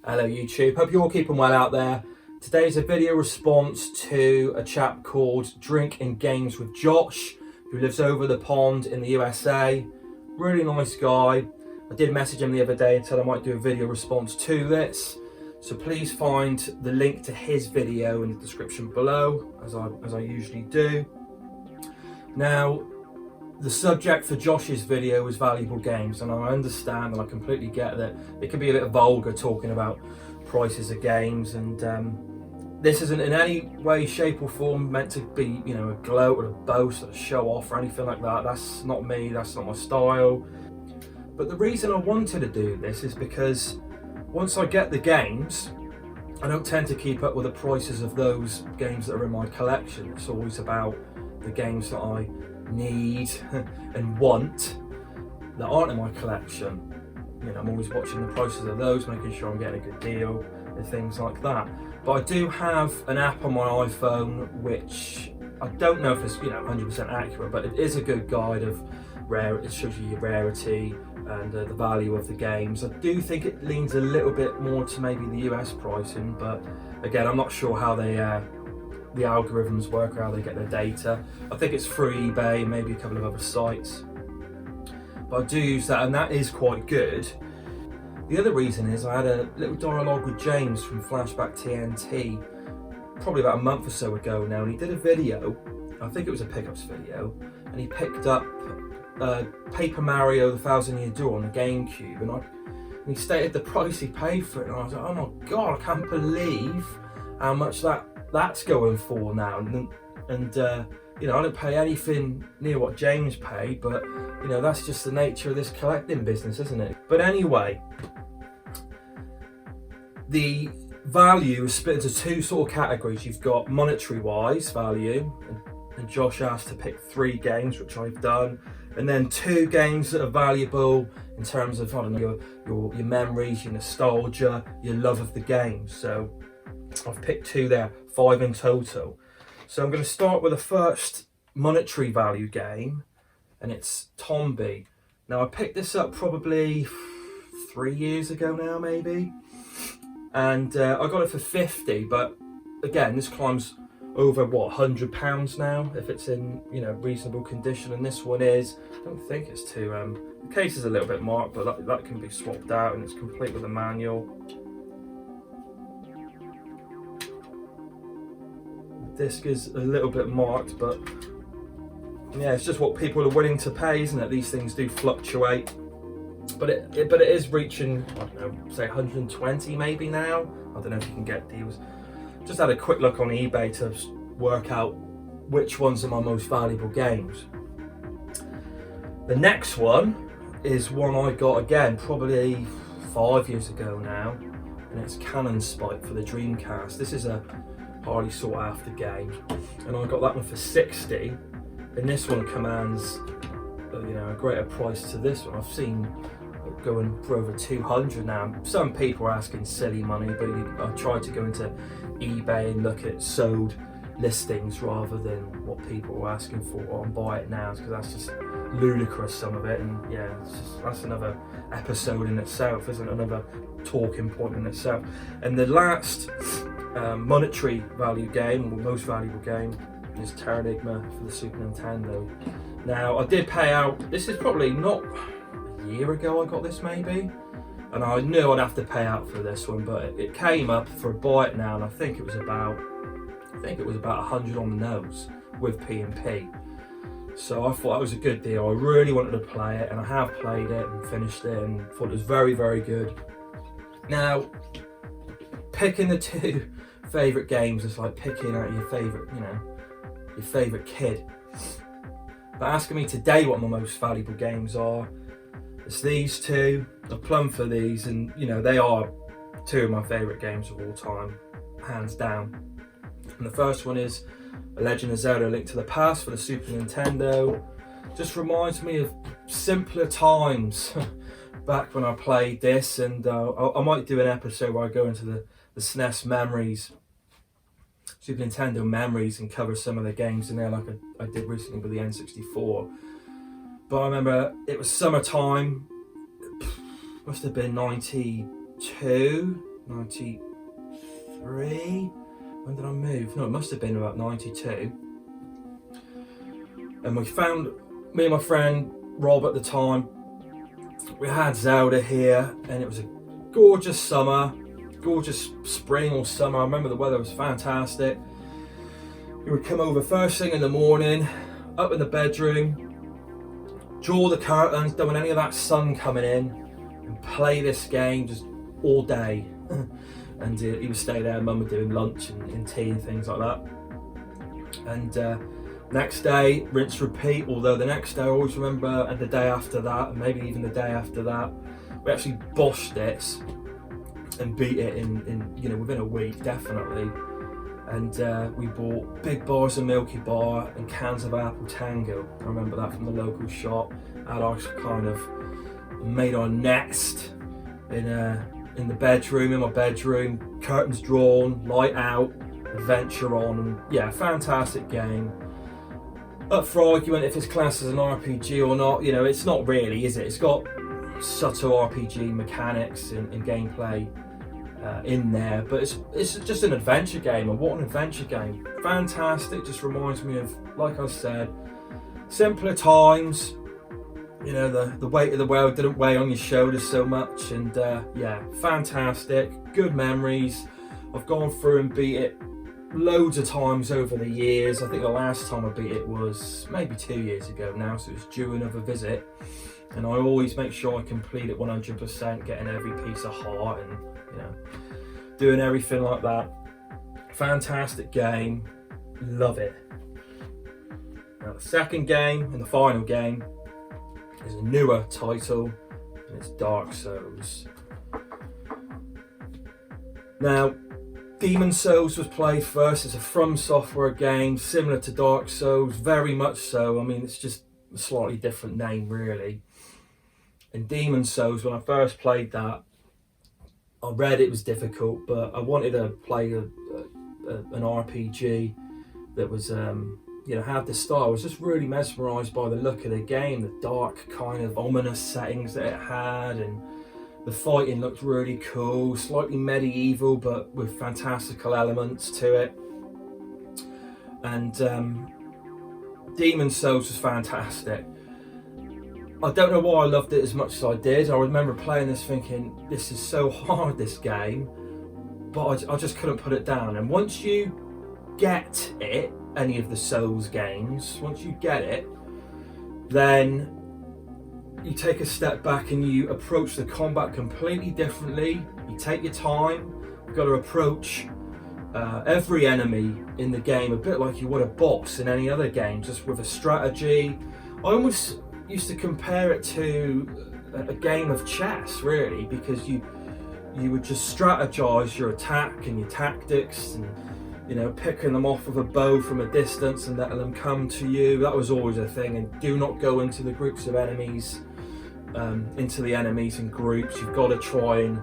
Hello YouTube, hope you're all keeping well out there. Today's a video response to a chap called Drink and Games with Josh, who lives over the pond in the USA. Really nice guy. I did message him the other day and said I might do a video response to this. So please find the link to his video in the description below, as I usually do. Now, the subject for Josh's video is valuable games, and I understand and I completely get that it can be a bit vulgar talking about prices of games, and this isn't in any way, shape or form meant to be, you know, a gloat or a boast or a show off or anything like that. That's not me, that's not my style. But the reason I wanted to do this is because once I get the games, I don't tend to keep up with the prices of those games that are in my collection. It's always about the games that I need and want that aren't in my collection. You know, I'm always watching the prices of those, making sure I'm getting a good deal and things like that. But I do have an app on my iPhone which I don't know if it's 100% accurate, but it is a good guide of rare. It shows you your rarity and the value of the games. I do think it leans a little bit more to maybe the US pricing, but again, I'm not sure how they the algorithms work or how they get their data. I think it's through eBay, maybe a couple of other sites. But I do use that, and that is quite good. The other reason is I had a little dialogue with James from Flashback TNT probably about a month or so ago now, and he did a video, I think it was a pickups video, and he picked up Paper Mario the Thousand Year Door on the GameCube, and he stated the price he paid for it, and I was like, oh my god, I can't believe how much that's going for now. And you know, I don't pay anything near what James paid, but you know, that's just the nature of this collecting business, isn't it? But anyway, the value is split into two sort of categories. You've got monetary wise value, and Josh asked to pick 3 games, which I've done, and then 2 games that are valuable in terms of, I don't know, your memories, your nostalgia, your love of the game. So I've picked 2 there, 5 in total. So I'm going to start with the first monetary value game, and it's Tombi. Now I picked this up probably 3 years ago now, maybe, and I got it for 50. But again, this climbs over what, £100 now if it's in, you know, reasonable condition, and this one is. I don't think it's too. The case is a little bit marked, but that can be swapped out, and it's complete with a manual. Disc is a little bit marked, but yeah, it's just what people are willing to pay, isn't it? These things do fluctuate, but it is reaching, I don't know, say 120 maybe now. I don't know if you can get deals. Just had a quick look on eBay to work out which ones are my most valuable games. The next one is one I got again probably 5 years ago now, and it's Canon Spike for the Dreamcast. This is a highly sought after game, and I got that one for 60, and this one commands a greater price to this one. I've seen it going for over 200 now. Some people are asking silly money, but I tried to go into eBay and look at sold listings rather than what people are asking for on buy it now, because that's just ludicrous, some of it. And yeah, that's another episode in itself, isn't it? Another talking point in itself. And the last monetary value game, or most valuable game, is Tera Enigma for the Super Nintendo. Now I did pay out, this is probably not a year ago I got this maybe, and I knew I'd have to pay out for this one, but it came up for a buy it now, and I think it was about 100 on the nose with P&P. So I thought that was a good deal. I really wanted to play it, and I have played it and finished it and thought it was very, very good. Now, picking the 2 favourite games is like picking out your favourite kid. But asking me today what my most valuable games are, it's these 2. I plumbed for these, and you know, they are 2 of my favourite games of all time, hands down. And the first one is A Legend of Zelda: A Link to the Past for the Super Nintendo. Just reminds me of simpler times back when I played this, and I might do an episode where I go into the SNES memories, Super Nintendo memories, and cover some of the games in there, like I did recently with the N64. But I remember it was summertime, must have been 92, 93. When did I move? No, it must have been about 92. And we found, me and my friend Rob at the time, we had Zelda here, and it was a gorgeous summer, gorgeous spring or summer. I remember the weather was fantastic. We would come over first thing in the morning, up in the bedroom, draw the curtains, don't want any of that sun coming in, and play this game just all day. And he would stay there, Mum would do lunch and tea and things like that. And next day, rinse, repeat. Although the next day I always remember, and the day after that, and maybe even the day after that, we actually boshed it and beat it in within a week, definitely. And we bought big bars of Milky Bar and cans of Apple Tango. I remember that from the local shop. Had our kind of made our nest in the bedroom, in my bedroom, curtains drawn, light out, adventure on, and yeah, fantastic game. Up for argument if it's classed as an RPG or not, it's not really, is it? It's got subtle RPG mechanics and gameplay in there, but it's just an adventure game, and what an adventure game. Fantastic, just reminds me of, like I said, simpler times. The weight of the world didn't weigh on your shoulders so much, and yeah, fantastic, good memories. I've gone through and beat it loads of times over the years. I think the last time I beat it was maybe 2 years ago now, so it's due another visit. And I always make sure I complete it 100%, getting every piece of heart and doing everything like that. Fantastic game, love it. Now the second game and the final game is a newer title, and it's Dark Souls. Now, Demon Souls was played first. It's a From Software game, similar to Dark Souls, very much so. I mean, it's just a slightly different name, really. And Demon Souls, when I first played that, I read it was difficult, but I wanted to play an RPG that was, had this style. I was just really mesmerised by the look of the game, the dark kind of ominous settings that it had, and the fighting looked really cool, slightly medieval, but with fantastical elements to it. And Demon Souls was fantastic. I don't know why I loved it as much as I did. I remember playing this thinking, this is so hard, this game, but I just couldn't put it down. And once you get it, any of the Souls games, once you get it, then you take a step back and you approach the combat completely differently. You take your time. You've got to approach every enemy in the game a bit like you would a boss in any other game, just with a strategy. I almost used to compare it to a game of chess, really, because you would just strategize your attack and your tactics, and picking them off with a bow from a distance and letting them come to you. That was always a thing. And do not go into the groups of enemies, into the enemies in groups. You've got to try and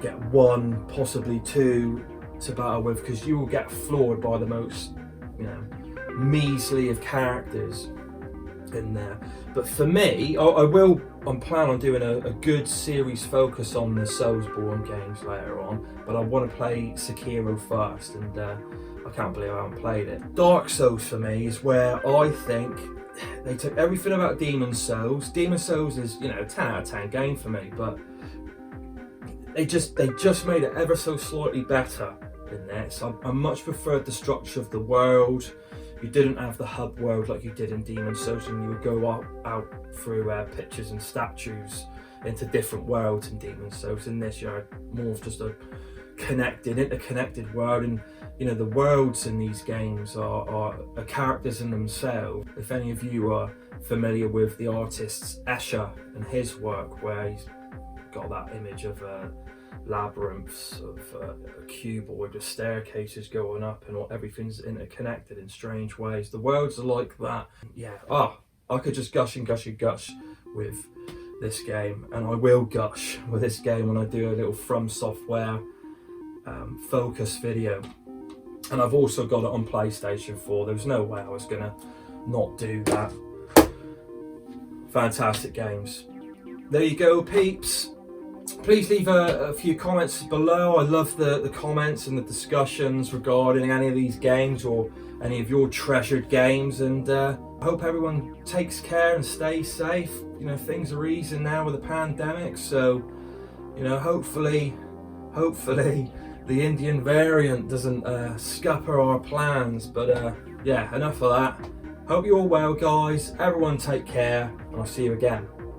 get one, possibly two to battle with, because you will get floored by the most measly of characters in there. But for me, I'm planning on doing a good series focus on the Soulsborne games later on, but I want to play Sekiro first, and I can't believe I haven't played it. Dark Souls for me is where I think they took everything about Demon Souls. Demon Souls is, a 10 out of 10 game for me, but they just made it ever so slightly better in this. I much preferred the structure of the world. You didn't have the hub world like you did in Demon Souls, and you would go out through pictures and statues into different worlds in Demon Souls. In this, you had more of just a interconnected world, and the worlds in these games are characters in themselves. If any of you are familiar with the artist Escher and his work, where he's got that image of labyrinths of a cuboid with staircases going up, and everything's interconnected in strange ways. The worlds are like that. Yeah, I could just gush and gush and gush with this game, and I will gush with this game when I do a little From Software focus video. And I've also got it on PlayStation 4. There's no way I was gonna not do that. Fantastic games. There you go, peeps. Please leave a few comments below. I love the comments and the discussions regarding any of these games or any of your treasured games, and I hope everyone takes care and stays safe. You know, things are easing now with the pandemic, so you know, hopefully the Indian variant doesn't scupper our plans. But yeah, enough of that. Hope you're all well, guys. Everyone take care, and I'll see you again.